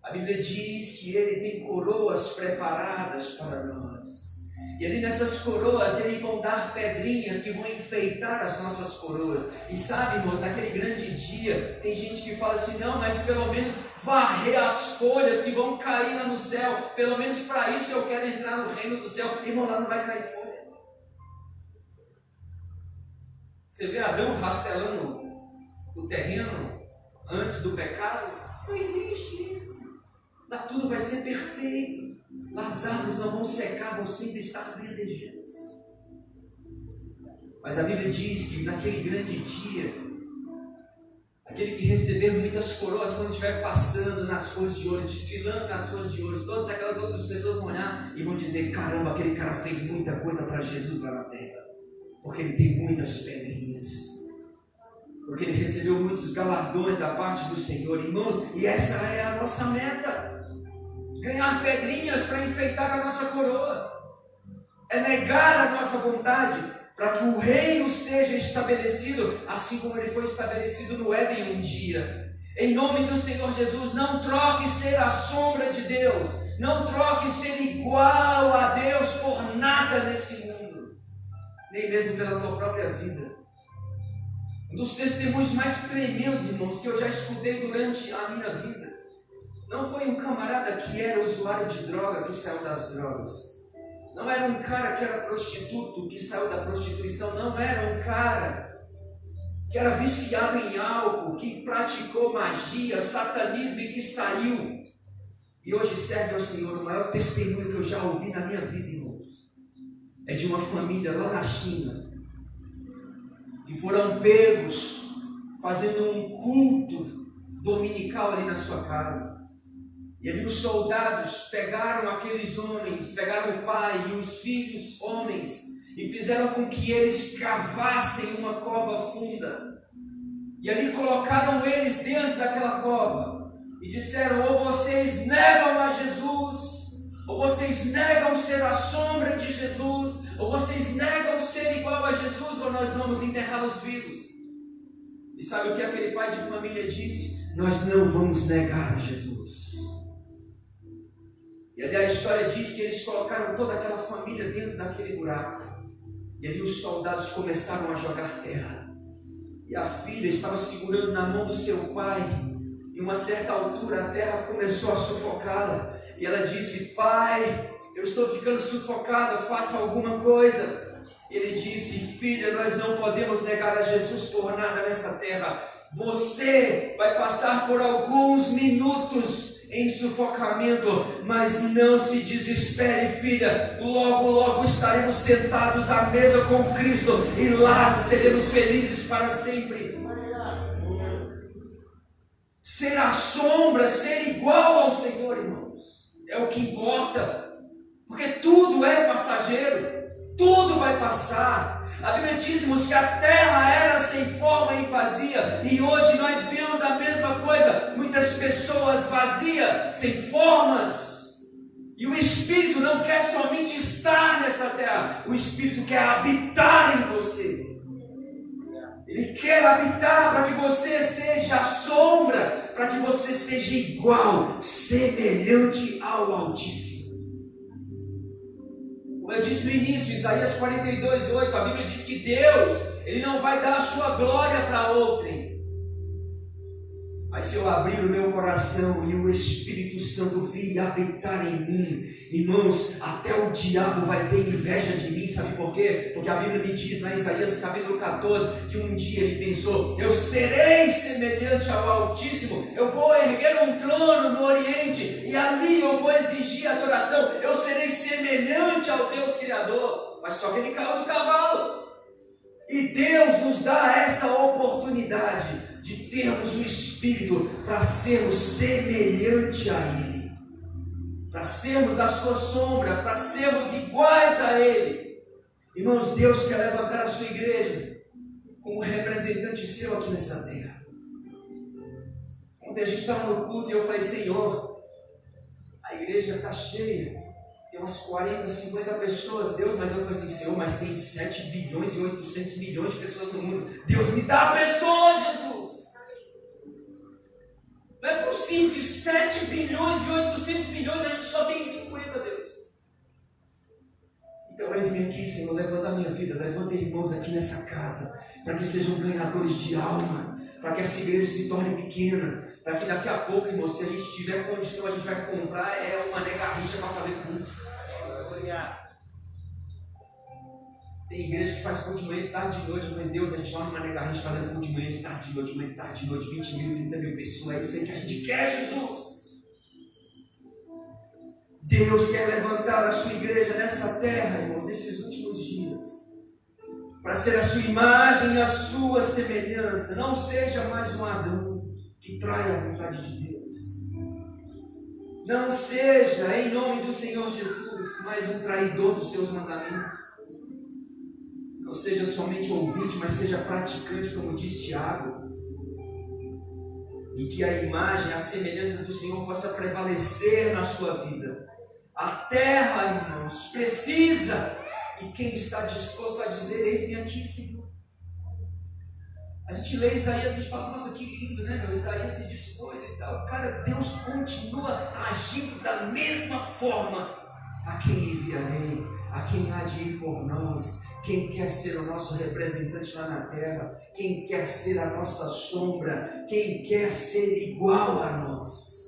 a Bíblia diz que Ele tem coroas preparadas para nós. E ali nessas coroas, Ele vão dar pedrinhas que vão enfeitar as nossas coroas. E sabe, irmãos, naquele grande dia, tem gente que fala assim, não, mas pelo menos varrer as folhas que vão cair lá no céu. Pelo menos para isso eu quero entrar no reino do céu. Irmão, lá não vai cair folha. Você vê Adão rastelando o terreno antes do pecado? Não existe isso. Lá tudo vai ser perfeito. Lá as árvores não vão secar, vão sempre estar verdejantes. Mas a Bíblia diz que naquele grande dia, aquele que receber muitas coroas, quando estiver passando nas ruas de ouro, desfilando nas ruas de ouro, todas aquelas outras pessoas vão olhar e vão dizer, caramba, aquele cara fez muita coisa para Jesus lá na terra. Porque ele tem muitas pedrinhas. Porque ele recebeu muitos galardões da parte do Senhor, irmãos. E essa é a nossa meta. Ganhar pedrinhas para enfeitar a nossa coroa. É negar a nossa vontade para que o reino seja estabelecido assim como ele foi estabelecido no Éden um dia. Em nome do Senhor Jesus, não troque ser a sombra de Deus. Não troque ser igual a Deus por nada nesse mundo. Nem mesmo pela tua própria vida. Um dos testemunhos mais tremendos, irmãos, que eu já escutei durante a minha vida. Não foi um camarada que era usuário de droga que saiu das drogas. Não era um cara que era prostituto que saiu da prostituição. Não era um cara que era viciado em álcool, que praticou magia, satanismo e que saiu. E hoje serve ao Senhor. O maior testemunho que eu já ouvi na minha vida, irmãos, é de uma família lá na China, e foram pegos fazendo um culto dominical ali na sua casa. E ali os soldados pegaram aqueles homens, pegaram o pai e os filhos homens e fizeram com que eles cavassem uma cova funda. E ali colocaram eles dentro daquela cova e disseram: ou vocês negam a Jesus, ou vocês negam ser a sombra de Jesus, ou vocês negam ser igual a Jesus, ou nós vamos enterrá-los vivos. E sabe o que aquele pai de família disse? Nós não vamos negar a Jesus. E ali a história diz que eles colocaram toda aquela família dentro daquele buraco. E ali os soldados começaram a jogar terra. E a filha estava segurando na mão do seu pai. Em uma certa altura a terra começou a sufocá-la. E ela disse: pai, eu estou ficando sufocada, faça alguma coisa. Ele disse: filha, nós não podemos negar a Jesus por nada nessa terra. Você vai passar por alguns minutos em sufocamento, mas não se desespere, filha. Logo, logo estaremos sentados à mesa com Cristo e lá seremos felizes para sempre. Ser a sombra, ser igual ao Senhor, irmãos, é o que importa, porque tudo é passageiro. Tudo vai passar. A Bíblia diz-nos que a terra era sem forma e vazia. E hoje nós vemos a mesma coisa. Muitas pessoas vazias, sem formas. E o Espírito não quer somente estar nessa terra. O Espírito quer habitar em você. Ele quer habitar para que você seja a sombra, para que você seja igual, semelhante ao Altíssimo. Como eu disse no início, Isaías 42:8, a Bíblia diz que Deus, Ele não vai dar a sua glória para outrem. Mas se eu abrir o meu coração e o Espírito Santo vir habitar em mim, irmãos, até o diabo vai ter inveja de mim, sabe por quê? Porque a Bíblia me diz na Isaías capítulo 14, que um dia ele pensou: eu serei semelhante ao Altíssimo, eu vou erguer um trono no Oriente, e ali eu vou exigir adoração, eu serei semelhante ao Deus Criador. Mas só que ele caiu do cavalo. E Deus nos dá essa oportunidade de termos o Espírito para sermos semelhante a Ele, para sermos a sua sombra, para sermos iguais a Ele. Irmãos, Deus quer levantar a sua igreja como representante seu aqui nessa terra. Ontem a gente estava no culto e eu falei: Senhor, a igreja está cheia, tem umas 40, 50 pessoas, Deus, mas eu falei assim: Senhor, mas tem 7 bilhões e 800 milhões de pessoas no mundo. Deus, me dá pessoas, Jesus. Não é possível que 7 bilhões e 800 milhões a gente só tem 50, Deus. Então eis-me aqui, Senhor, levanta a minha vida, levanta irmãos aqui nessa casa, para que sejam ganhadores de alma, para que essa igreja se torne pequena, para que daqui a pouco, irmão, se a gente tiver condição, a gente vai comprar uma garrincha para fazer culto. Tem igreja que faz culto de manhã, de tarde, de noite. Eu falei: Deus, a gente vai numa garrincha fazendo culto de manhã, de tarde, de noite, manhã, de tarde, de noite, 20 mil, 30 mil pessoas. É isso aí que a gente quer, Jesus. Deus quer levantar a sua igreja nessa terra, irmãos, nesses últimos dias, para ser a sua imagem e a sua semelhança. Não seja mais um Adão que trai a vontade de Deus. Não seja, em nome do Senhor Jesus, mais um traidor dos seus mandamentos. Não seja somente ouvinte, mas seja praticante, como diz Tiago. E que a imagem, a semelhança do Senhor possa prevalecer na sua vida. A terra, irmãos, precisa. E quem está disposto a dizer: eis-me aqui, Senhor. A gente lê Isaías e a gente fala: nossa, que lindo, né, meu? Isaías se dispôs e tal. Cara, Deus continua agindo da mesma forma. A quem enviarei? A quem há de ir por nós? Quem quer ser o nosso representante lá na terra? Quem quer ser a nossa sombra? Quem quer ser igual a nós?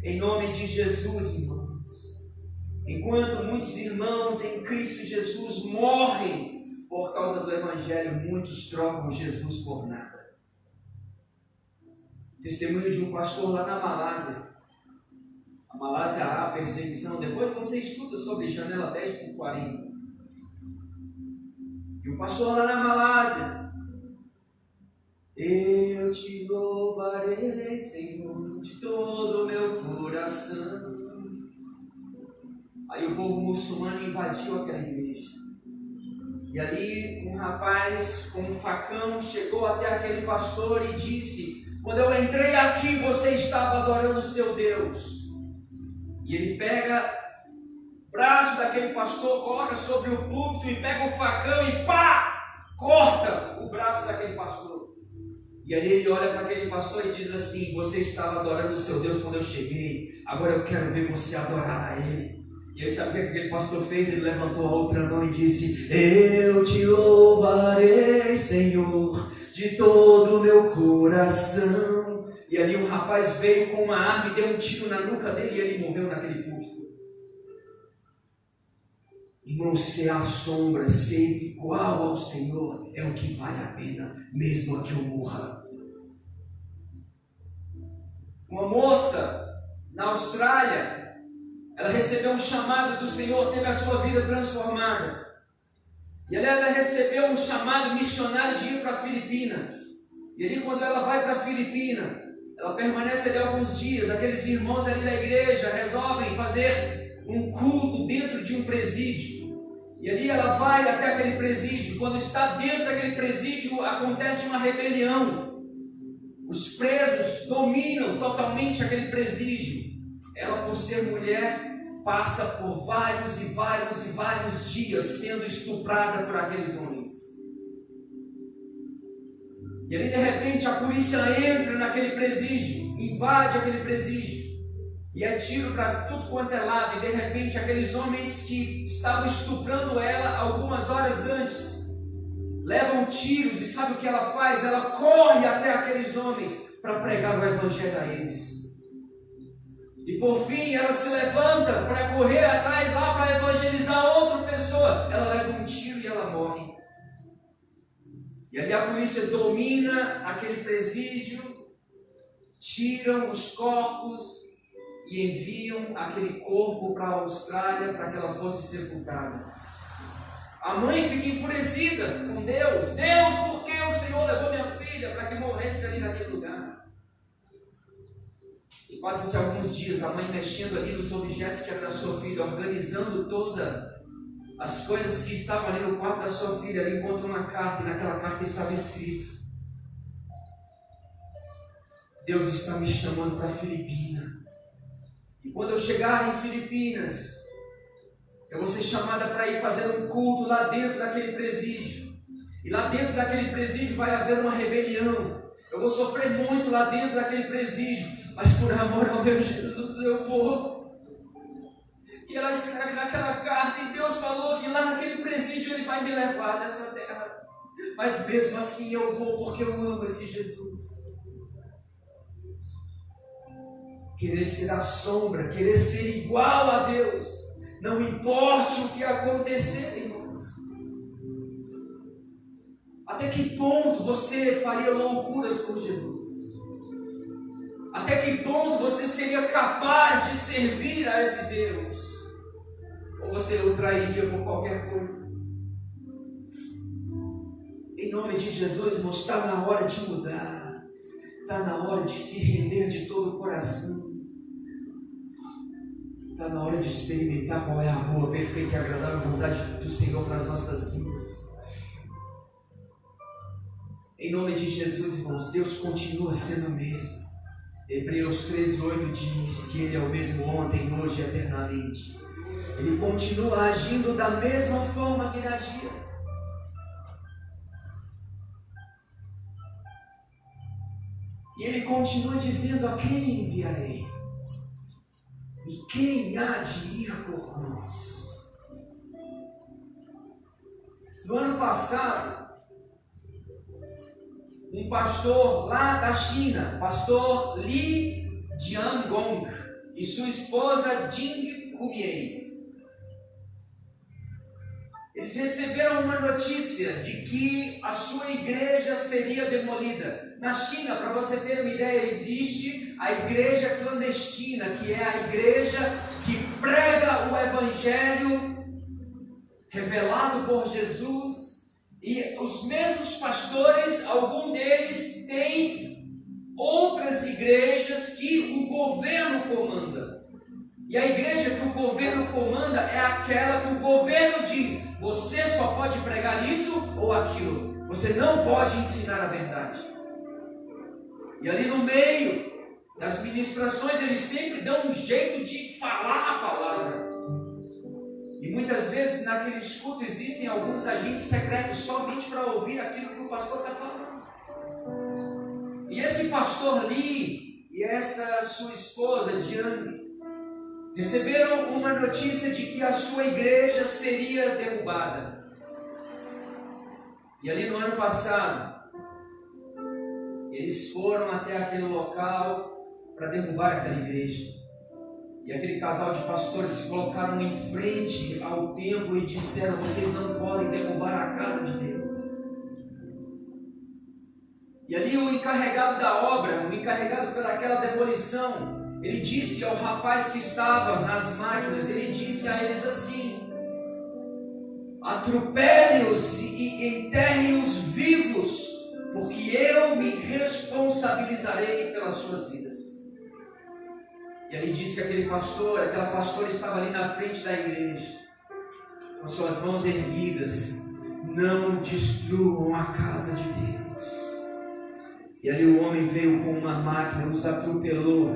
Em nome de Jesus, irmãos, enquanto muitos irmãos em Cristo Jesus morrem por causa do Evangelho, muitos trocam Jesus por nada. Testemunho de um pastor lá na Malásia. A Malásia, a perseguição, depois você estuda sobre Janela 10:40. o pastor lá na Malásia: eu te louvarei, Senhor, de todo o meu coração. Aí o povo muçulmano invadiu aquela igreja. E ali um rapaz com um facão chegou até aquele pastor e disse: quando eu entrei aqui, você estava adorando o seu Deus. E ele pega o braço daquele pastor, coloca sobre o púlpito e pega o facão e pá! Corta o braço daquele pastor. E aí ele olha para aquele pastor e diz assim: você estava adorando o seu Deus quando eu cheguei, agora eu quero ver você adorar a Ele. E aí sabe o que aquele pastor fez? Ele levantou a outra mão e disse: eu te louvarei, Senhor, de todo o meu coração. E ali um rapaz veio com uma arma e deu um tiro na nuca dele e ele morreu naquele púlpito. Irmão, ser a sombra, ser igual ao Senhor é o que vale a pena, mesmo a que eu morra. Uma moça na Austrália, ela recebeu um chamado do Senhor, teve a sua vida transformada. E ela recebeu um chamado missionário de ir para a Filipinas. E ali quando ela vai para a Filipinas, ela permanece ali alguns dias. Aqueles irmãos ali da igreja resolvem fazer um culto dentro de um presídio. E ali ela vai até aquele presídio. Quando está dentro daquele presídio, acontece uma rebelião. Os presos dominam totalmente aquele presídio. Ela, por ser mulher, passa por vários e vários e vários dias sendo estuprada por aqueles homens. E ali de repente a polícia entra naquele presídio, invade aquele presídio e é tiro para tudo quanto é lado. E de repente aqueles homens que estavam estuprando ela algumas horas antes levam tiros, e sabe o que ela faz? Ela corre até aqueles homens para pregar o evangelho a eles. E por fim ela se levanta para correr atrás lá para evangelizar outra pessoa. Ela leva um tiro e ela morre. E ali a polícia domina aquele presídio, tiram os corpos e enviam aquele corpo para a Austrália para que ela fosse sepultada. A mãe fica enfurecida com Deus. Deus, por que o Senhor levou minha filha para que morresse ali naquele lugar? E passa-se alguns dias, a mãe mexendo ali nos objetos que era da sua filha, organizando todas as coisas que estavam ali no quarto da sua filha. Ela encontra uma carta e naquela carta estava escrito: Deus está me chamando para Filipinas. E quando eu chegar em Filipinas, eu vou ser chamada para ir fazer um culto lá dentro daquele presídio. E lá dentro daquele presídio vai haver uma rebelião. Eu vou sofrer muito lá dentro daquele presídio, mas por amor ao meu Jesus eu vou. E ela escreve naquela carta, e Deus falou que lá naquele presídio Ele vai me levar dessa terra. Mas mesmo assim eu vou, porque eu amo esse Jesus. Querer ser a sombra, querer ser igual a Deus, não importe o que acontecer, irmãos. Até que ponto você faria loucuras por Jesus? Até que ponto você seria capaz de servir a esse Deus? Ou você o trairia por qualquer coisa? Em nome de Jesus, irmãos, está na hora de mudar. Está na hora de se render de todo o coração. Está na hora de experimentar qual é a boa, perfeita e agradável vontade do Senhor para as nossas vidas. Em nome de Jesus, irmãos, Deus continua sendo o mesmo. Hebreus 13:8 diz que Ele é o mesmo ontem, hoje e eternamente. Ele continua agindo da mesma forma que Ele agia. E Ele continua dizendo: a quem enviarei? E quem há de ir por nós? No ano passado, um pastor lá da China, pastor Li Jiangong, e sua esposa Jing Kumiei, eles receberam uma notícia de que a sua igreja seria demolida. Na China, para você ter uma ideia, existe a igreja clandestina, que é a igreja que prega o evangelho revelado por Jesus E os mesmos pastores, algum deles tem outras igrejas que o governo comanda. E a igreja que o governo comanda é aquela que o governo diz: você só pode pregar isso ou aquilo. Você não pode ensinar a verdade. E ali no meio das ministrações, eles sempre dão um jeito de falar a palavra. E muitas vezes naquele culto existem alguns agentes secretos somente para ouvir aquilo que o pastor está falando. E esse pastor Lee e essa sua esposa Diane receberam uma notícia de que a sua igreja seria derrubada. E ali no ano passado, eles foram até aquele local para derrubar aquela igreja. E aquele casal de pastores se colocaram em frente ao templo e disseram: vocês não podem derrubar a casa de Deus. E ali o encarregado da obra, o encarregado pelaquela demolição, ele disse ao rapaz que estava nas máquinas, ele disse a eles assim: atropele-os e enterrem-os vivos, porque eu me responsabilizarei pelas suas vidas. E ele disse que aquela pastora estava ali na frente da igreja, com suas mãos erguidas: não destruam a casa de Deus. E ali o homem veio com uma máquina, os atropelou,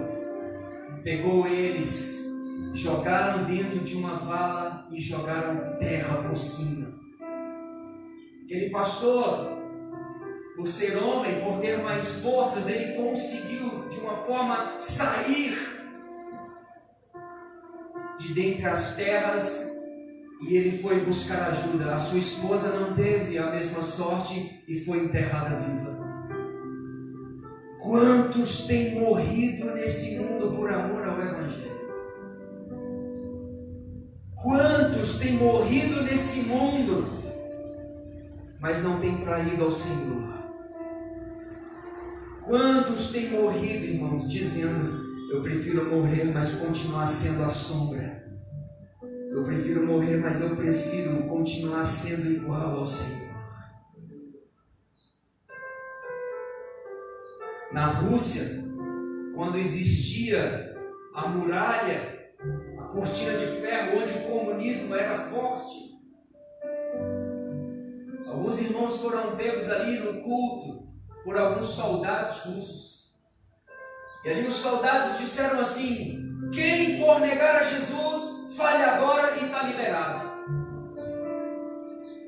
pegou eles, jogaram dentro de uma vala e jogaram terra por cima. Aquele pastor, por ser homem, por ter mais forças, ele conseguiu de uma forma sair de dentre as terras e ele foi buscar ajuda. A sua esposa não teve a mesma sorte e foi enterrada viva. Quantos têm morrido nesse mundo por amor ao Evangelho? Quantos têm morrido nesse mundo, mas não têm traído ao Senhor? Quantos têm morrido, irmãos, dizendo: eu prefiro morrer, mas continuar sendo a sombra. Eu prefiro morrer, mas eu prefiro continuar sendo igual ao Senhor. Na Rússia, quando existia a muralha, a cortina de ferro, onde o comunismo era forte, alguns irmãos foram pegos ali no culto por alguns soldados russos. E ali os soldados disseram assim: quem for negar a Jesus, fale agora e está liberado.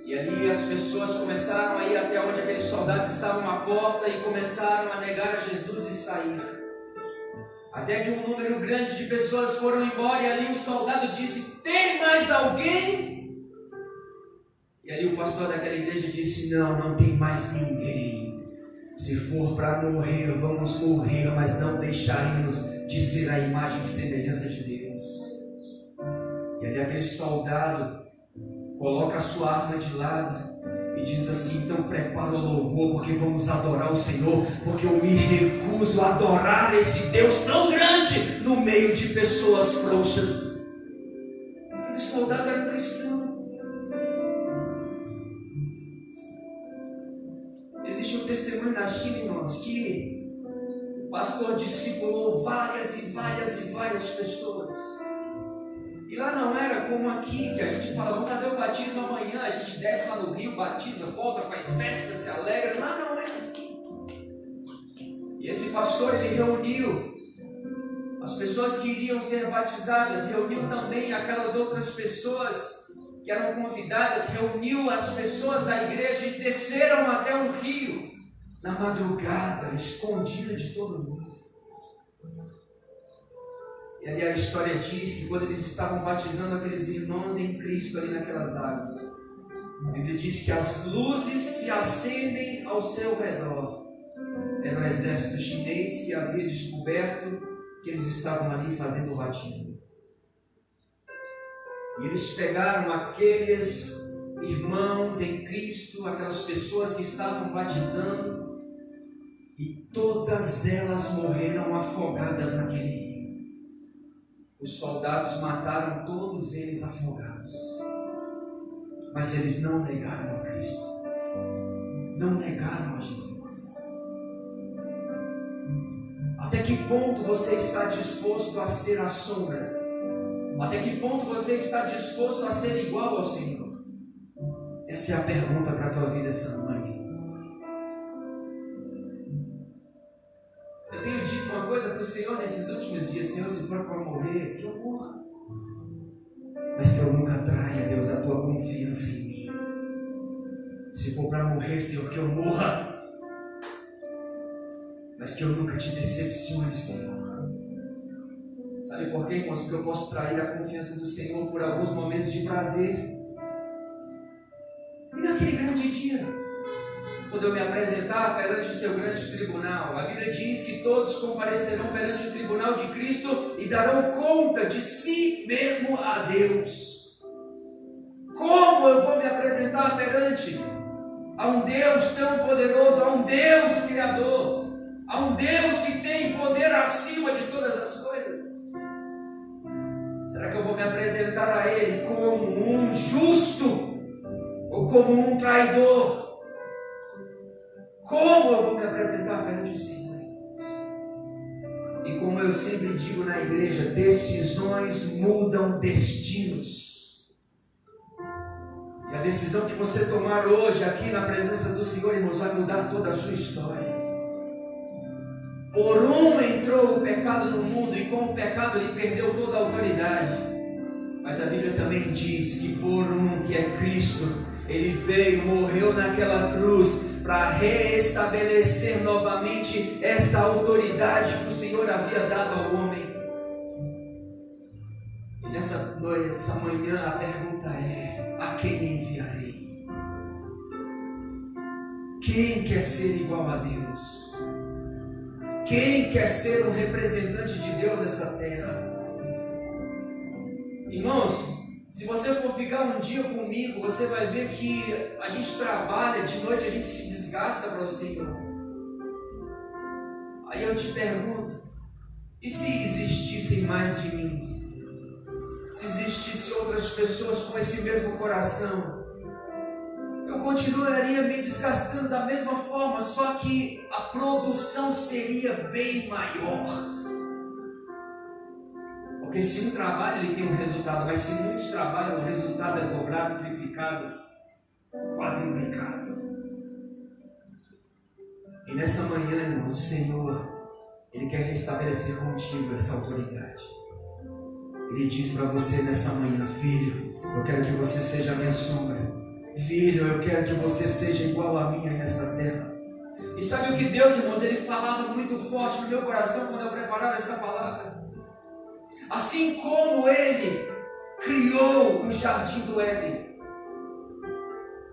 E ali as pessoas começaram a ir até onde aqueles soldados estavam à porta e começaram a negar a Jesus e sair. Até que um número grande de pessoas foram embora e ali o soldado disse: tem mais alguém? E ali o pastor daquela igreja disse: não tem mais ninguém. Se for para morrer, vamos morrer, mas não deixaremos de ser a imagem e semelhança de Deus. E ali aquele soldado coloca a sua arma de lado e diz assim: então prepara o louvor, porque vamos adorar o Senhor, porque eu me recuso a adorar esse Deus tão grande no meio de pessoas frouxas. Aquele soldado era cristão. Existe um testemunho na China, irmãos, que o pastor discipulou várias pessoas. E lá não era como aqui, que a gente fala: vamos fazer o batismo amanhã, a gente desce lá no rio, batiza, volta, faz festa, se alegra. Lá não é assim. E esse pastor, ele reuniu as pessoas que iriam ser batizadas, reuniu também aquelas outras pessoas que eram convidadas, reuniu as pessoas da igreja e desceram até um rio, na madrugada, escondida de todo mundo. E ali a história diz que quando eles estavam batizando aqueles irmãos em Cristo ali naquelas águas, a Bíblia diz que as luzes se acendem ao seu redor. Era o exército chinês que havia descoberto que eles estavam ali fazendo o batismo. E eles pegaram aqueles irmãos em Cristo, aquelas pessoas que estavam batizando, e todas elas morreram afogadas naquele rio. Os soldados mataram todos eles afogados, mas eles não negaram a Cristo. não negaram a Jesus? Até que ponto você está disposto a ser a sombra? Até que ponto você está disposto a ser igual ao Senhor? Essa é a pergunta para a tua vida essa manhã. Eu tenho dito uma coisa para o Senhor nesses últimos dias: Senhor, se for para morrer, que eu morra, mas que eu nunca traia, Deus, a tua confiança em mim. Se for para morrer, Senhor, que eu morra, mas que eu nunca te decepcione, Senhor. Sabe por quê, irmãos? Porque eu posso trair a confiança do Senhor por alguns momentos de prazer. E naquele grande dia, quando eu me apresentar perante o seu grande tribunal, a Bíblia diz que todos comparecerão perante o tribunal de Cristo e darão conta de si mesmo a Deus. Como eu vou me apresentar perante a um Deus tão poderoso, a um Deus criador, a um Deus que tem poder acima de todas as coisas? Será que eu vou me apresentar a Ele como um justo ou como um traidor? Como eu vou me apresentar perante o Senhor? E como eu sempre digo na igreja, decisões mudam destinos. E a decisão que você tomar hoje aqui na presença do Senhor, irmãos, vai mudar toda a sua história. Por um entrou o pecado no mundo e com o pecado ele perdeu toda a autoridade. Mas a Bíblia também diz que por um, que é Cristo, ele veio, morreu naquela cruz para reestabelecer novamente essa autoridade que o Senhor havia dado ao homem. E nessa noite, essa manhã, a pergunta é: a quem enviarei? Quem quer ser igual a Deus? Quem quer ser um representante de Deus nessa terra? Irmãos, se você for ficar um dia comigo, você vai ver que a gente trabalha, de noite a gente se desgasta para o Senhor. Aí eu te pergunto: e se existissem mais de mim? Se existissem outras pessoas com esse mesmo coração? Eu continuaria me desgastando da mesma forma, só que a produção seria bem maior. Porque se um trabalha, ele tem um resultado, mas se muitos trabalham, o resultado é dobrado, triplicado, quadruplicado. E nessa manhã, irmãos, o Senhor, Ele quer restabelecer contigo essa autoridade. Ele diz para você nessa manhã: filho, eu quero que você seja a minha sombra. Filho, eu quero que você seja igual a mim nessa terra. E sabe o que Deus, irmãos, Ele falava muito forte no meu coração quando eu preparava essa palavra? Assim como Ele criou o jardim do Éden,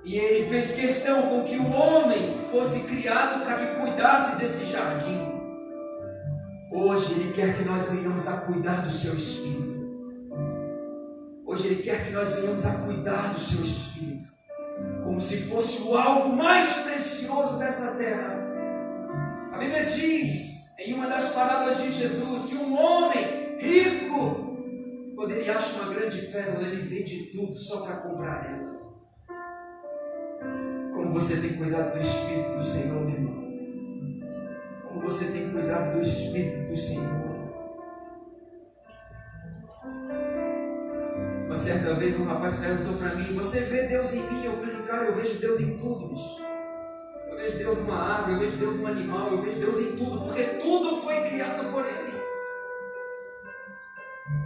e Ele fez questão com que o homem fosse criado para que cuidasse desse jardim, hoje Ele quer que nós venhamos a cuidar do seu espírito. Hoje Ele quer que nós venhamos a cuidar do seu espírito, como se fosse o algo mais precioso dessa terra. A Bíblia diz, em uma das parábolas de Jesus, que um homem rico, quando ele acha uma grande pérola, ele vende tudo só para comprar ela. Como você tem cuidado do Espírito do Senhor, meu irmão? Como você tem cuidado do Espírito do Senhor? Uma certa vez um rapaz perguntou para mim: você vê Deus em mim? Eu falei: cara, eu vejo Deus em tudo, bicho. Eu vejo Deus numa árvore, eu vejo Deus num animal, eu vejo Deus em tudo, porque tudo foi criado por Ele.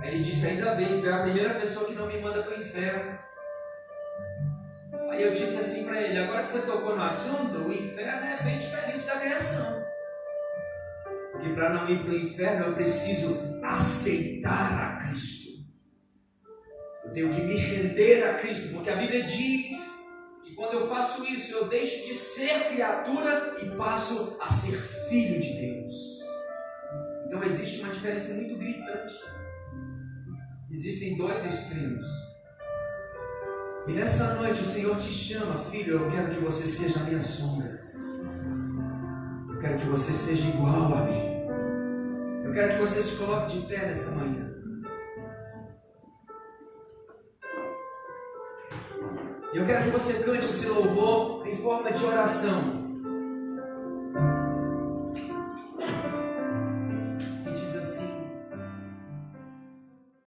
Aí ele disse: ainda bem, tu é a primeira pessoa que não me manda para o inferno. Aí eu disse assim para ele: agora que você tocou no assunto, o inferno é bem diferente da criação. Porque para não ir para o inferno eu preciso aceitar a Cristo. Eu tenho que me render a Cristo, porque a Bíblia diz que quando eu faço isso, eu deixo de ser criatura e passo a ser filho de Deus. Então existe uma diferença muito gritante. Existem dois extremos. E nessa noite o Senhor te chama: filho, eu quero que você seja a minha sombra. Eu quero que você seja igual a mim. Eu quero que você se coloque de pé nessa manhã. E eu quero que você cante esse louvor em forma de oração.